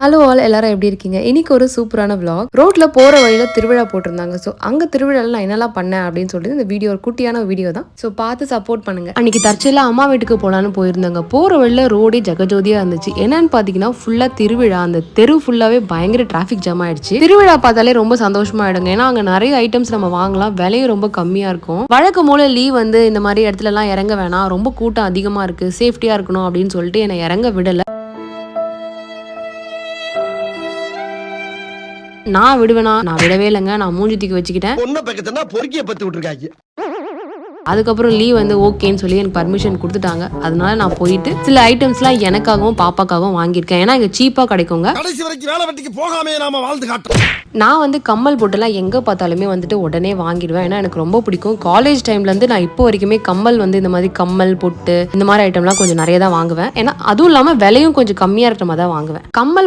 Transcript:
Hello all, எல்லாரும் எப்படி இருக்கீங்க? இன்னைக்கு ஒரு சூப்பரான vlog. ரோட்ல போற வழியில திருவிழா போட்டிருந்தாங்க. ஸோ அங்க திருவிழால நான் என்னெல்லாம் பண்ணேன் அப்படின்னு சொல்லிட்டு இந்த வீடியோ ஒரு குட்டியான வீடியோ தான். ஸோ பார்த்து சப்போர்ட் பண்ணுங்க. அன்னைக்கு தற்செயலா அம்மா வீட்டுக்கு போலான்னு போயிருந்தாங்க. போற வழியில ரோடே ஜகஜோதியா இருந்துச்சு. என்னன்னு பாத்தீங்கன்னா ஃபுல்லா திருவிழா. அந்த தெரு ஃபுல்லாவே பயங்கர டிராஃபிக் ஜாம் ஆயிடுச்சு. திருவிழா பார்த்தாலே ரொம்ப சந்தோஷமா ஆயிடுங்க. ஏன்னா அங்க நிறைய ஐட்டம்ஸ் நம்ம வாங்கலாம், விலையும் ரொம்ப கம்மியா இருக்கும். வழக்கம் போல லீவ் வந்து இந்த மாதிரி இடத்துல எல்லாம் இறங்க வேணாம், ரொம்ப கூட்டம் அதிகமா இருக்கு, சேஃப்டியா இருக்கணும் அப்படின்னு சொல்லிட்டு என்னை இறங்க விடல. நான் விடுவேனா? நான் விடவே இல்லைங்க. நான் மூஞ்சி தூக்கி வச்சுக்கிட்டேன். பொண்ணை பக்கத்துனா பொறுக்கிய பத்து விட்டுருக்காங்க. அதுக்கப்புறம் லீவ் வந்து ஓகேன்னு சொல்லி எனக்கு பர்மிஷன் கொடுத்துட்டாங்க. அதனால நான் போயிட்டு சில ஐட்டம்ஸ்லாம் எனக்காகவும் பாப்பாக்காகவும் வாங்கியிருக்கேன். ஏன்னா இங்க சீப்பா கிடைக்குங்க. கடைசி வரைக்கும் வேலை வெட்டிக்கு போகாமே நாம வாழ்ந்து காட்டுறோம். நான் வந்து கம்மல் பொட்டெல்லாம் எங்கே பார்த்தாலுமே வந்துட்டு உடனே வாங்கிடுவேன். ஏன்னா எனக்கு ரொம்ப பிடிக்கும். காலேஜ் டைம்லேருந்து நான் இப்போ வரைக்குமே கம்மல் வந்து இந்த மாதிரி கம்மல் பொட்டு இந்த மாதிரி ஐட்டம்லாம் கொஞ்சம் நிறைய தான் வாங்குவேன். ஏன்னா அதுவும் இல்லாமல் விலையும் கொஞ்சம் கம்மியாக இருக்கிற மாதிரி தான் வாங்குவேன். கம்மல்